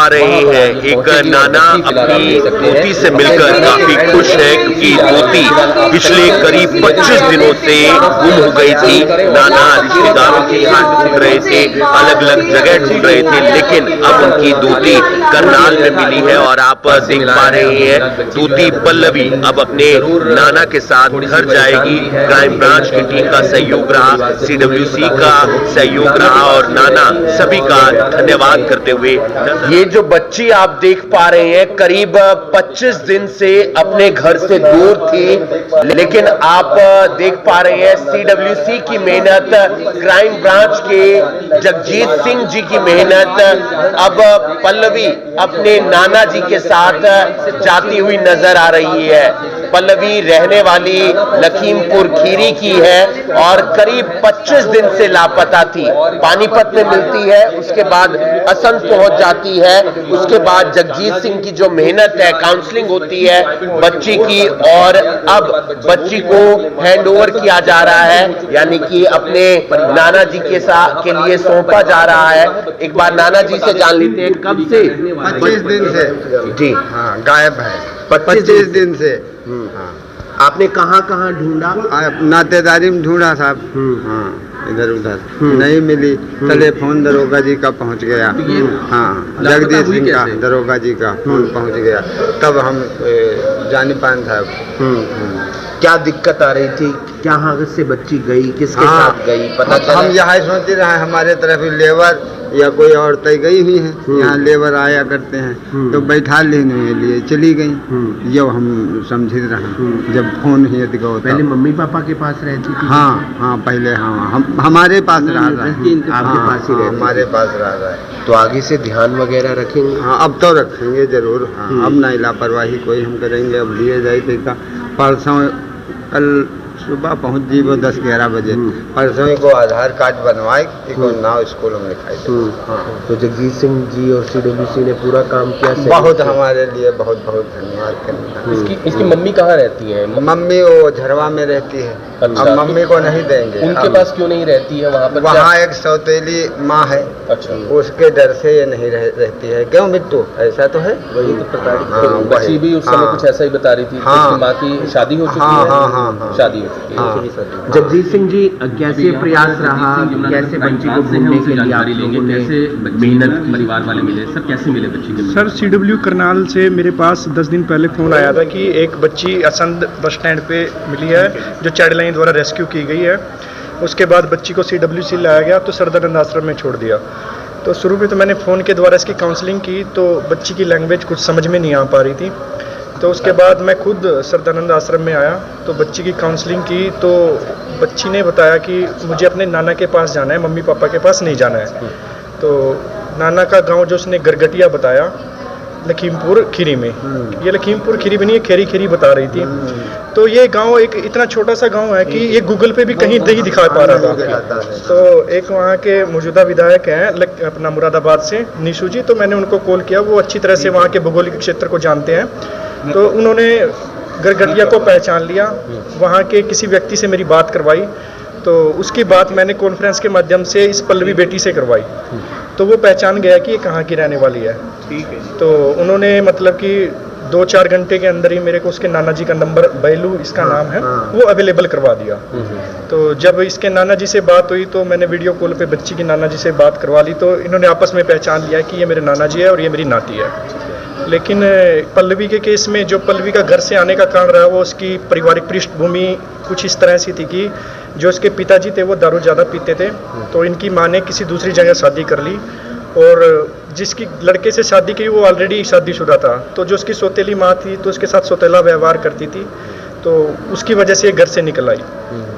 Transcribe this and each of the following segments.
पा रहे हैं एक नाना अपनी पोती से मिलकर काफी खुश है, क्योंकि पोती पिछले करीब 25 दिनों से गुम हो गई थी। नाना रिश्तेदारों के यहाँ ढूंढ रहे थे, अलग अलग जगह ढूंढ रहे थे, लेकिन अब उनकी दूती करनाल में मिली है। और आप देख पा रहे हैं दूती पल्लवी अब अपने नाना के साथ घर जाएगी। क्राइम ब्रांच की टीम का सहयोग रहा, CWC का सहयोग रहा और नाना सभी का धन्यवाद करते हुए, ये जो बच्ची आप देख पा रहे हैं करीब 25 दिन से अपने घर से दूर थी, लेकिन आप देख पा रहे हैं CWC की मेहनत, क्राइम ब्रांच के जगजीत सिंह जी की मेहनत। अब पल्लवी अपने नाना जी के साथ जाती हुई नजर आ रही है। पल्लवी रहने वाली लखीमपुर खीरी की है और करीब 25 दिन से लापता थी। पानीपत में मिलती है, उसके बाद असंध पहुंच जाती है, उसके बाद जगजीत सिंह की जो मेहनत है, काउंसलिंग होती है बच्ची की, और अब बच्ची को हैंडओवर किया जा रहा है, यानी कि अपने नाना जी के साथ के लिए सौंपा जा रहा है। एक बार नाना जी से जान लेते हैं, कब से? 25 दिन से जी हाँ, गायब है 25 दिन से। हाँ। आपने कहाँ कहाँ ढूंढा? नातेदारी में ढूंढा साहब, हाँ इधर उधर नहीं मिली। टेलीफोन दरोगा जी का पहुंच गया, हाँ जगदीश सिंह का दरोगा जी का फोन पहुंच गया, तब हम जानी पान साहब। क्या दिक्कत आ रही थी? कहाँ से बच्ची गई, किसके साथ गई, पता चला? हम यहाँ सोच रहे हमारे तरफ लेबर या कोई और तय गई हुई है, यहाँ लेबर आया करते हैं तो बैठा लेने लिए चली गई। ये हम समझ रहे जब फोन ही दिखाओ। पहले मम्मी पापा के पास रहती थी? हाँ हाँ पहले हाँ हमारे पास रहा है, आपके पास ही रहती? हमारे पास रहा है। तो आगे से ध्यान वगैरह रखेंगे? हाँ अब तो रखेंगे जरूर। हाँ अब नहीं लापरवाही कोई हम करेंगे। अब लिए जाए देखा परसों कल सुबह पहुंच जी वो 10-11 बजे, परसों ही को आधार कार्ड बनवाए को नाव स्कूल में लिखाई। तो जगजीत सिंह जी और CWC ने पूरा काम किया। बहुत हमारे लिए बहुत बहुत धन्यवाद करना। इसकी मम्मी कहाँ रहती है? मम्मी वो झरवा में रहती है। अच्छा। अब मम्मी को नहीं देंगे। उनके पास क्यों नहीं रहती है वहाँ पर? वहाँ एक सौतेली माँ है। अच्छा। उसके डर से ये नहीं रहती है। क्यों मिट्टू? ऐसा तो है। वही तो पता। बच्ची भी उस समय कुछ ऐसा ही बता रही थी। हाँ। माँ की शादी हो चुकी है? हाँ शादी हो चुकी है। जगजीत सिंह जी, कैसे प्रयास रहा, कैसे बच्ची को ढूंढने के लिए आप लोगों ने मेहनत की? परिवार वाले मिले सर, कैसे मिले बच्ची के? सर CW करनाल से मेरे पास 10 दिन पहले फ़ोन आया था कि एक बच्ची असंध बस स्टैंड पे मिली है, जो चाइल्ड लाइन द्वारा रेस्क्यू की गई है। उसके बाद बच्ची को CWC लाया गया तो सरदानंद आश्रम में छोड़ दिया। तो शुरू में तो मैंने फ़ोन के द्वारा इसकी काउंसलिंग की, तो बच्ची की लैंग्वेज कुछ समझ में नहीं आ पा रही थी। तो उसके बाद मैं खुद सरदानंद आश्रम में आया तो बच्ची की काउंसलिंग की, तो बच्ची ने बताया कि मुझे अपने नाना के पास जाना है, मम्मी पापा के पास नहीं जाना है। तो नाना का गांव जो उसने गरगटिया बताया, लखीमपुर खीरी में। ये लखीमपुर खीरी भी नहीं, खेरी खीरी बता रही थी। तो ये गांव एक इतना छोटा सा गांव है कि ये गूगल पे भी कहीं नहीं दिखा पा रहा था। तो एक वहाँ के मौजूदा विधायक हैं अपना मुरादाबाद से, निशु जी, तो मैंने उनको कॉल किया। वो अच्छी तरह से वहाँ के भौगोलिक क्षेत्र को जानते हैं, तो उन्होंने गरगटिया को पहचान लिया। वहाँ के किसी व्यक्ति से मेरी बात करवाई, तो उसकी बात मैंने कॉन्फ्रेंस के माध्यम से इस पल्लवी बेटी से करवाई। तो वो पहचान गया कि ये कहाँ की रहने वाली है। ठीक है। तो उन्होंने मतलब कि 2-4 घंटे के अंदर ही मेरे को उसके नाना जी का नंबर, बैलू इसका नाम है, वो अवेलेबल करवा दिया। तो जब इसके नाना जी से बात हुई तो मैंने वीडियो कॉल पे बच्ची की नाना जी से बात करवा ली। तो इन्होंने आपस में पहचान लिया कि ये मेरे नाना जी है और ये मेरी नाती है। लेकिन पल्लवी के केस में जो पल्लवी का घर से आने का कारण रहा, वो उसकी पारिवारिक पृष्ठभूमि कुछ इस तरह से थी कि जो उसके पिताजी थे वो दारू ज़्यादा पीते थे। तो इनकी माँ ने किसी दूसरी जगह शादी कर ली, और जिसकी लड़के से शादी की वो ऑलरेडी शादीशुदा था। तो जो उसकी सौतेली माँ थी तो उसके साथ सौतेला व्यवहार करती थी, तो उसकी वजह से ये घर से निकल आई।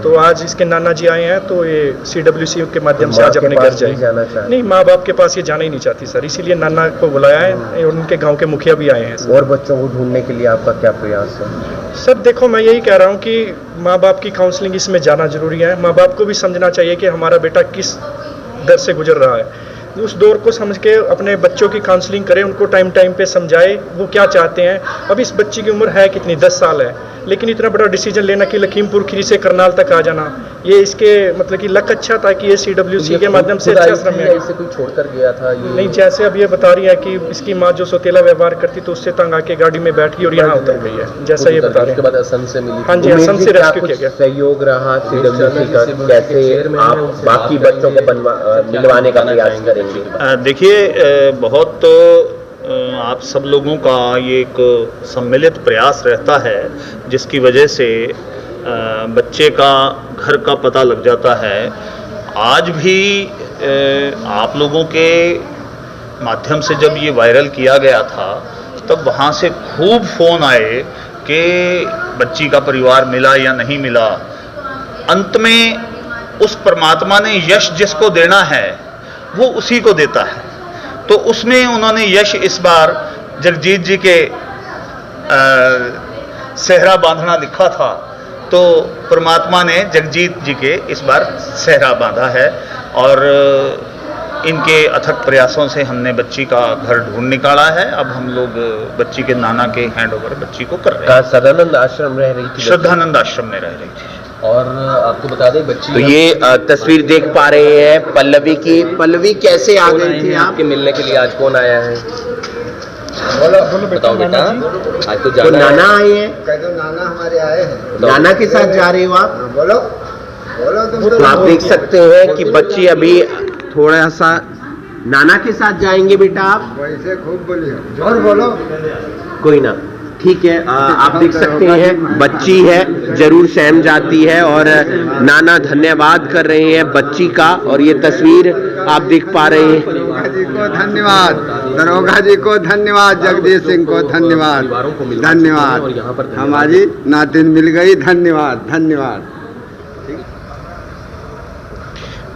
तो आज इसके नाना जी आए हैं, तो ये CWC के माध्यम से आज अपने घर जाएगी। नहीं, माँ बाप के पास ये जाना ही नहीं चाहती सर, इसीलिए नाना को बुलाया है। उनके गांव के मुखिया भी आए हैं। और बच्चों को ढूंढने के लिए आपका क्या प्रयास है? सर देखो, मैं यही कह रहा हूँ कि माँ बाप की काउंसलिंग इसमें जाना जरूरी है। माँ बाप को भी समझना चाहिए कि हमारा बेटा किस दर से गुजर रहा है। उस दौर को समझ के अपने बच्चों की काउंसलिंग करें, उनको टाइम पे समझाए वो क्या चाहते हैं। अब इस बच्ची की उम्र है कितनी, 10 साल है। लेकिन इतना बड़ा डिसीजन लेना कि लखीमपुर खीरी से करनाल तक आ जाना, ये इसके मतलब कि लक अच्छा था कि ये CWC के माध्यम से अच्छे आश्रम में इसे कोई छोड़कर गया था ये? नहीं, जैसे अब ये बता रही है कि इसकी माँ जो सौतेला व्यवहार करती तो उससे तंग आके गाड़ी में बैठ गई और यहाँ उतर गई है, जैसा ये बता रहे हैं। उसके बाद असम से मिली? हाँ जी, असम से रेस्क्यू किया गया। सहयोग रहा CWC का, कैसे आप बाकी बच्चों को मिलवाने का प्रयास करेंगे? देखिए, बहुत आप सब लोगों का ये एक सम्मिलित प्रयास रहता है जिसकी वजह से बच्चे का घर का पता लग जाता है। आज भी आप लोगों के माध्यम से जब ये वायरल किया गया था तब वहाँ से खूब फ़ोन आए कि बच्ची का परिवार मिला या नहीं मिला। अंत में उस परमात्मा ने यश जिसको देना है वो उसी को देता है, तो उसमें उन्होंने यश इस बार जगजीत जी के सेहरा बांधना लिखा था, तो परमात्मा ने जगजीत जी के इस बार सेहरा बांधा है और इनके अथक प्रयासों से हमने बच्ची का घर ढूंढ निकाला है। अब हम लोग बच्ची के नाना के हैंडओवर बच्ची को कर रहे हैं। सदानंद आश्रम रह रही थी? श्रद्धानंद आश्रम में रह रही थी। और आपको बता दें बच्ची, तो ये तस्वीर देख पा रहे हैं पल्लवी की। पल्लवी, कैसे आ गई थी आप? आपके मिलने के लिए आज कौन आया है? बताओ बेटा, आज तो तो नाना आए हैं? तो नाना हमारे आए हैं। नाना के साथ जा रहे हो आप? बोलो बोलो तुम। तो आप देख सकते हैं कि बच्ची अभी थोड़ा सा नाना के साथ जाएंगे। बेटा आप वैसे खूब बोलिए और बोलो। कोई ना, ठीक है। आप देख सकते हैं बच्ची है, जरूर सहम जाती है और नाना धन्यवाद कर रहे हैं बच्ची का। और ये तस्वीर आप देख पा रहे हैं। दरोगा जी को धन्यवाद, दरोगा जी को धन्यवाद, जगदीश सिंह को धन्यवाद, धन्यवाद। हमारी नातिन मिल गई, धन्यवाद धन्यवाद।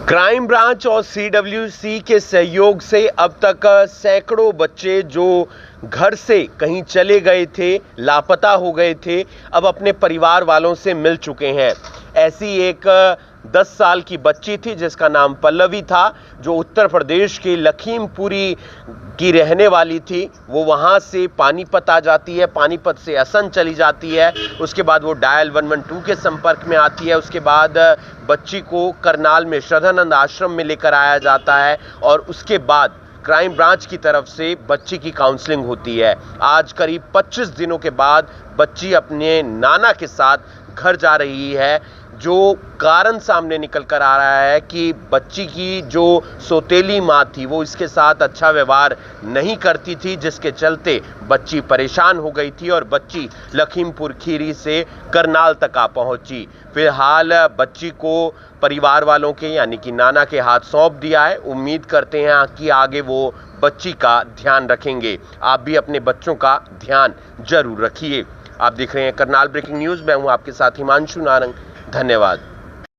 क्राइम ब्रांच और CWC के सहयोग से अब तक सैकड़ों बच्चे जो घर से कहीं चले गए थे, लापता हो गए थे, अब अपने परिवार वालों से मिल चुके हैं। ऐसी एक 10 साल की बच्ची थी जिसका नाम पल्लवी था, जो उत्तर प्रदेश के लखीमपुरी की रहने वाली थी। वो वहाँ से पानीपत आ जाती है, पानीपत से असम चली जाती है, उसके बाद वो डायल 112 के संपर्क में आती है। उसके बाद बच्ची को करनाल में श्रद्धानंद आश्रम में लेकर आया जाता है और उसके बाद क्राइम ब्रांच की तरफ से बच्ची की काउंसलिंग होती है। आज करीब 25 दिनों के बाद बच्ची अपने नाना के साथ घर जा रही है। जो कारण सामने निकल कर आ रहा है कि बच्ची की जो सौतेली माँ थी वो इसके साथ अच्छा व्यवहार नहीं करती थी, जिसके चलते बच्ची परेशान हो गई थी और बच्ची लखीमपुर खीरी से करनाल तक आ पहुंची। फिलहाल बच्ची को परिवार वालों के यानी कि नाना के हाथ सौंप दिया है। उम्मीद करते हैं कि आगे वो बच्ची का ध्यान रखेंगे। आप भी अपने बच्चों का ध्यान जरूर रखिए। आप देख रहे हैं करनाल ब्रेकिंग न्यूज़। मैं हूं आपके साथ हिमांशु नारंग। धन्यवाद।